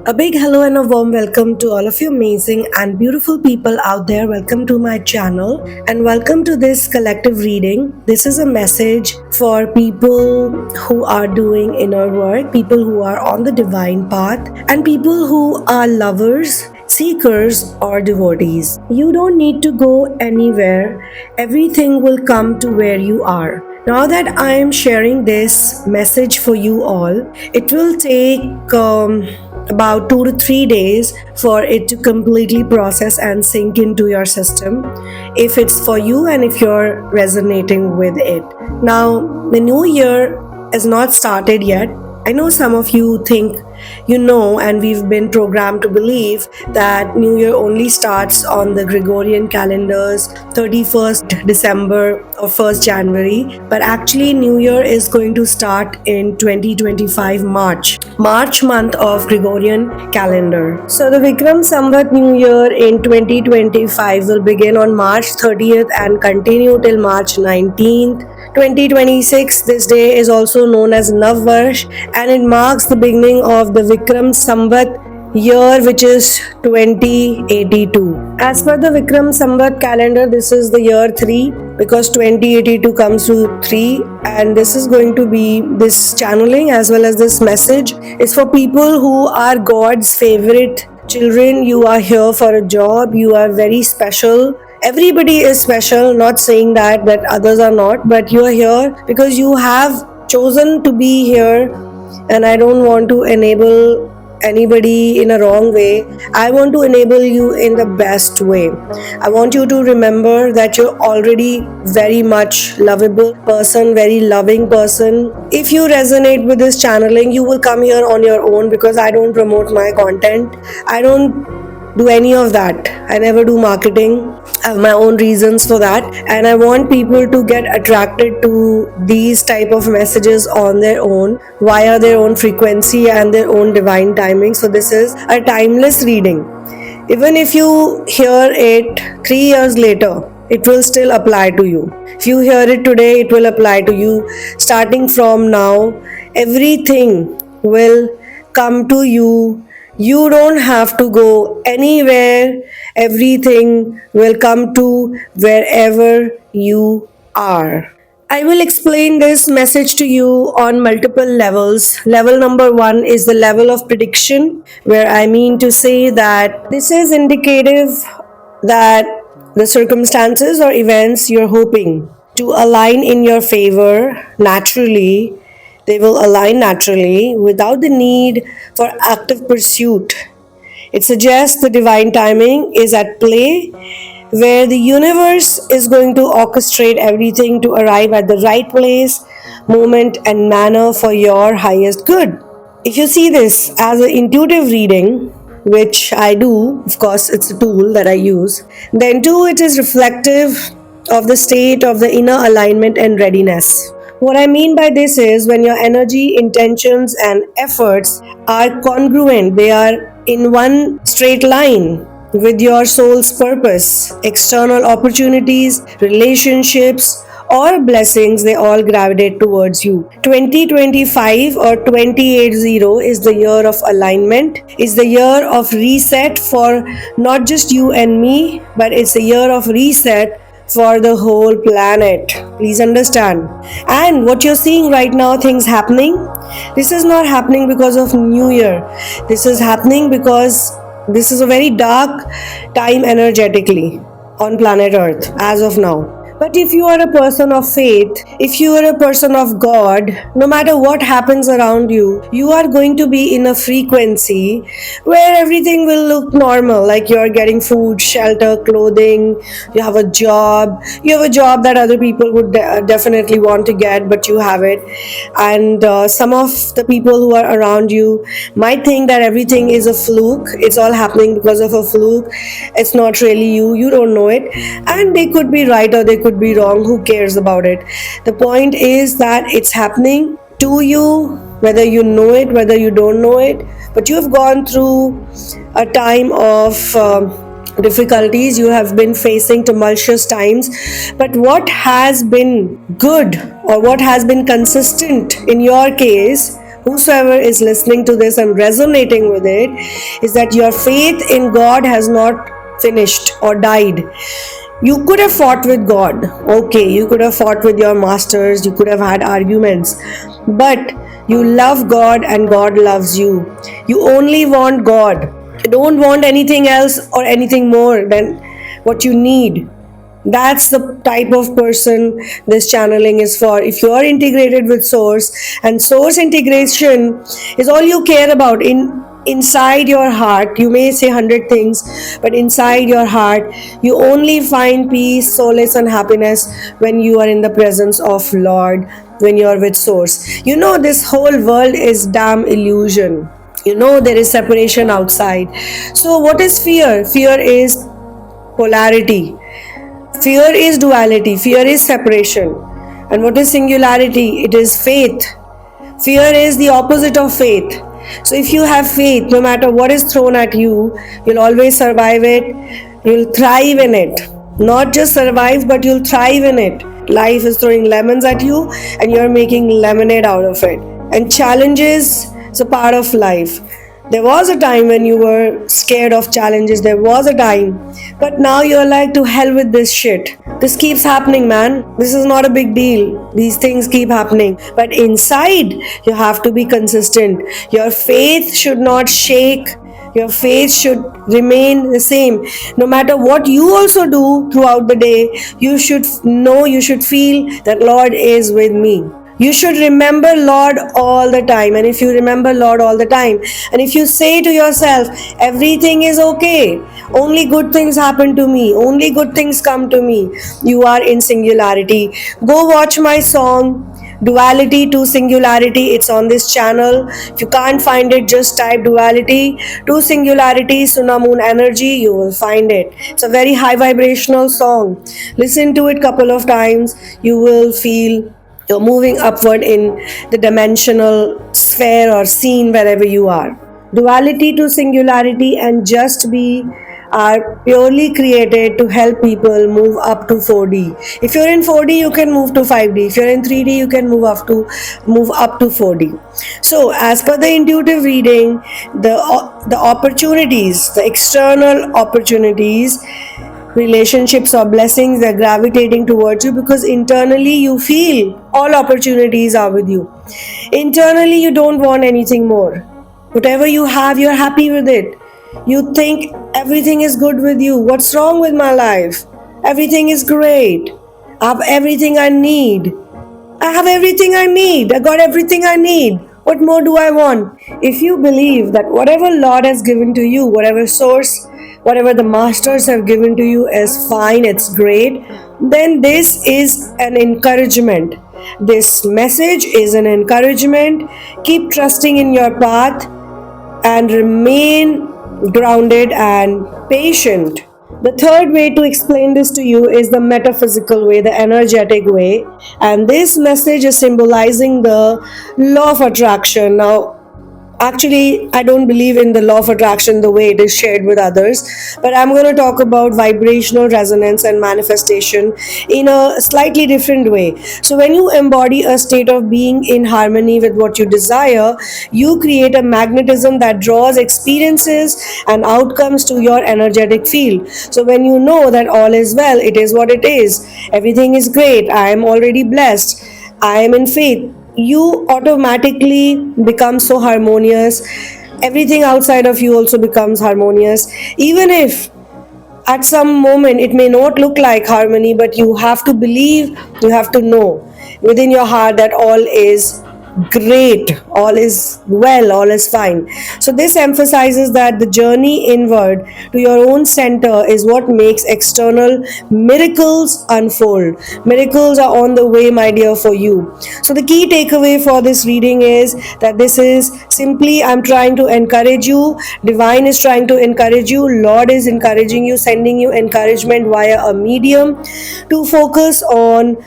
A big hello and a warm welcome to all of you amazing and beautiful people out there. Welcome to my channel and welcome to this collective reading. This is a message for people who are doing inner work, people who are on the divine path, and people who are lovers, seekers, or devotees. You don't need to go anywhere, everything will come to where you are. Now that I am sharing this message for you all, it will take about 2 to 3 days for it to completely process and sink into your system if it's for you and if you're resonating with it. Now, the new year is not started yet. I know some of you think you know, and we've been programmed to believe that New Year only starts on the Gregorian calendars 31st December or 1st January, but actually New Year is going to start in 2025 March month of Gregorian calendar. So the Vikram Samvat New Year in 2025 will begin on March 30th and continue till March 19th. 2026, this day is also known as Nav Varsh, and it marks the beginning of the Vikram Samvat year, which is 2082. As per the Vikram Samvat calendar, this is the year 3 because 2082 comes to 3, and this is going to be this channeling as well as this message is for people who are God's favorite children. You are here for a job, you are very special. Everybody is special, not saying that others are not, but you are here because you have chosen to be here, and I don't want to enable anybody in a wrong way. I want to enable you in the best way. I want you to remember that you're already very much lovable person, very loving person. If you resonate with this channeling, you will come here on your own because I don't promote my content. I don't do any of that. I never do marketing. I have my own reasons for that, and I want people to get attracted to these type of messages on their own via their own frequency and their own divine timing. So this is a timeless reading. Even if you hear it 3 years later, it will still apply to you. If you hear it today, it will apply to you. Starting from now, everything will come to you. You don't have to go anywhere. Everything will come to wherever you are. I will explain this message to you on multiple levels. Level number 1 is the level of prediction, where I mean to say that this is indicative that the circumstances or events you're hoping to align in your favor naturally, they will align naturally without the need for active pursuit. It suggests the divine timing is at play, where the universe is going to orchestrate everything to arrive at the right place, moment, and manner for your highest good. If you see this as an intuitive reading, which I do, of course, it's a tool that I use, then too it is reflective of the state of the inner alignment and readiness. What I mean by this is when your energy, intentions, and efforts are congruent, they are in one straight line with your soul's purpose, external opportunities, relationships, or blessings, they all gravitate towards you. 2025 or 2080 is the year of alignment, is the year of reset for not just you and me, but it's a year of reset for the whole planet. Please understand. And what you're seeing right now, things happening, this is not happening because of New Year. This is happening because this is a very dark time energetically on planet Earth as of now. But if you are a person of faith, if you are a person of God, no matter what happens around you, you are going to be in a frequency where everything will look normal, like you're getting food, shelter, clothing, you have a job that other people would definitely want to get, but you have it. And some of the people who are around you might think that everything is a fluke, it's all happening because of a fluke, it's not really you, you don't know it, and they could be right or they could be wrong. Who cares about it? The point is that it's happening to you, whether you know it, whether you don't know it, but you have gone through a time of difficulties, you have been facing tumultuous times, but what has been good or what has been consistent in your case whosoever is listening to this and resonating with it, is that your faith in God has not finished or died. You could have fought with God, okay, you could have fought with your masters, you could have had arguments, but you love God and God loves you. You only want God. You don't want anything else or anything more than what you need. That's the type of person this channeling is for. If you are integrated with source, and source integration is all you care about, inside your heart, you may say 100 things, but inside your heart you only find peace, solace and happiness when you are in the presence of Lord, when you are with source. This whole world is damn illusion. There is separation outside. So what is fear? Fear is polarity. Fear is duality, fear is separation. And what is singularity? It is faith. Fear is the opposite of faith. So if you have faith, no matter what is thrown at you, you'll always survive it, you'll thrive in it. Not just survive, but you'll thrive in it. Life is throwing lemons at you and you're making lemonade out of it. And challenges is a part of life. There was a time when you were scared of challenges. There was a time. But now you're like, to hell with this shit. This keeps happening, man. This is not a big deal. These things keep happening. But inside, you have to be consistent. Your faith should not shake. Your faith should remain the same. No matter what you also do throughout the day, you should know, you should feel that Lord is with me. You should remember Lord all the time. And if you remember Lord all the time, and if you say to yourself, everything is okay, only good things happen to me, only good things come to me, you are in singularity. Go watch my song, Duality to Singularity. It's on this channel. If you can't find it, just type Duality to Singularity, Sunamoon Energy, you will find it. It's a very high vibrational song. Listen to it couple of times. You will feel you're moving upward in the dimensional sphere or scene wherever you are. Duality to Singularity and Just Be are purely created to help people move up to 4D. If you're in 4D, you can move to 5D. If you're in 3D, you can move up to 4D. So, as per the intuitive reading, the opportunities, the external opportunities, relationships or blessings, they're gravitating towards you because internally you feel all opportunities are with you. Internally you don't want anything more. Whatever you have, you're happy with it. You think everything is good with you. What's wrong with my life? Everything is great. I have everything I need. I have everything I need. I got everything I need. What more do I want? If you believe that whatever Lord has given to you, whatever source, whatever the masters have given to you is fine, it's great, then this is an encouragement. This message is an encouragement. Keep trusting in your path and remain grounded and patient. The third way to explain this to you is the metaphysical way, the energetic way. And this message is symbolizing the law of attraction. Now, actually, I don't believe in the law of attraction the way it is shared with others, but I'm going to talk about vibrational resonance and manifestation in a slightly different way. So, when you embody a state of being in harmony with what you desire, you create a magnetism that draws experiences and outcomes to your energetic field. So, when you know that all is well, it is what it is, everything is great, I am already blessed, I am in faith, you automatically become so harmonious. Everything outside of you also becomes harmonious. Even if at some moment it may not look like harmony, but you have to believe, you have to know within your heart that all is great, all is well, all is fine. So this emphasizes that the journey inward to your own center is what makes external miracles unfold. Miracles are on the way, my dear, for you. So the key takeaway for this reading is that this is simply, I'm trying to encourage you, divine is trying to encourage you, Lord is encouraging you, sending you encouragement via a medium to focus on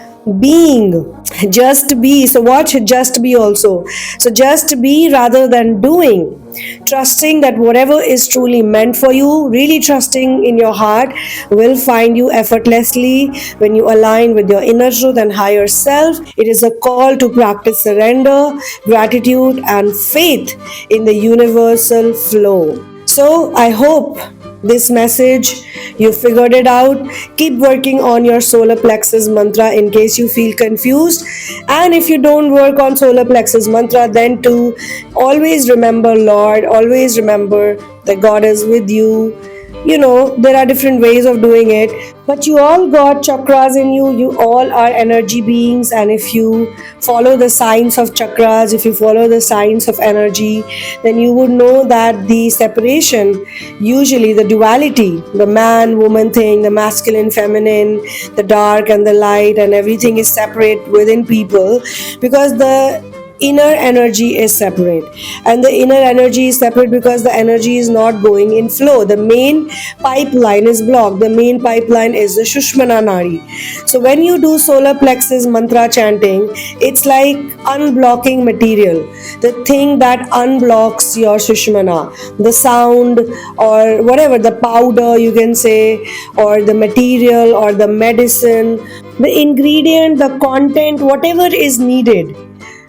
being. Just be. So watch just be also. So just be rather than doing. Trusting that whatever is truly meant for you, really trusting in your heart, will find you effortlessly when you align with your inner truth and higher self. It is a call to practice surrender, gratitude, and faith in the universal flow. So I hope this message you figured it out. Keep working on your solar plexus mantra in case you feel confused. And if you don't work on solar plexus mantra, then too, always remember Lord, always remember that God is with you. You know, there are different ways of doing it, but you all got chakras in you. You all are energy beings, and if you follow the science of chakras, if you follow the science of energy, then you would know that the separation, usually the duality, the man woman thing, the masculine feminine, the dark and the light, and everything is separate within people because the inner energy is separate, and the inner energy is separate because the energy is not going in flow. The main pipeline is blocked. The main pipeline is the Shushmana Nadi. So when you do solar plexus mantra chanting, it's like unblocking material, the thing that unblocks your Shushmana, the sound or whatever, the powder you can say, or the material or the medicine, the ingredient, the content, whatever is needed,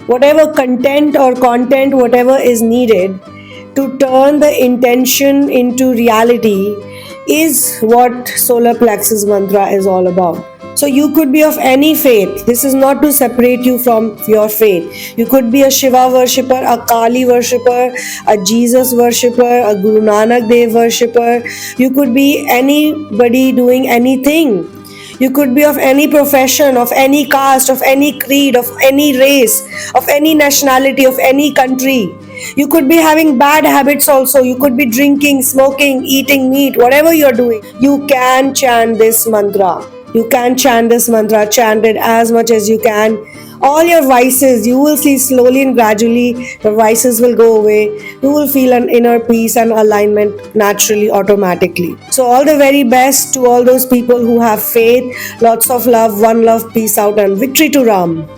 whatever content or content, whatever is needed to turn the intention into reality, is what solar plexus mantra is all about. So you could be of any faith. This is not to separate you from your faith. You could be a Shiva worshipper, a Kali worshipper, a Jesus worshipper, a Guru Nanak Dev worshipper. You could be anybody doing anything. You could be of any profession, of any caste, of any creed, of any race, of any nationality, of any country. You could be having bad habits also. You could be drinking, smoking, eating meat, whatever you're doing. You can chant this mantra. You can chant this mantra, chant it as much as you can. All your vices, you will see slowly and gradually the vices will go away. You will feel an inner peace and alignment naturally, automatically. So all the very best to all those people who have faith. Lots of love, one love, peace out, and victory to Ram.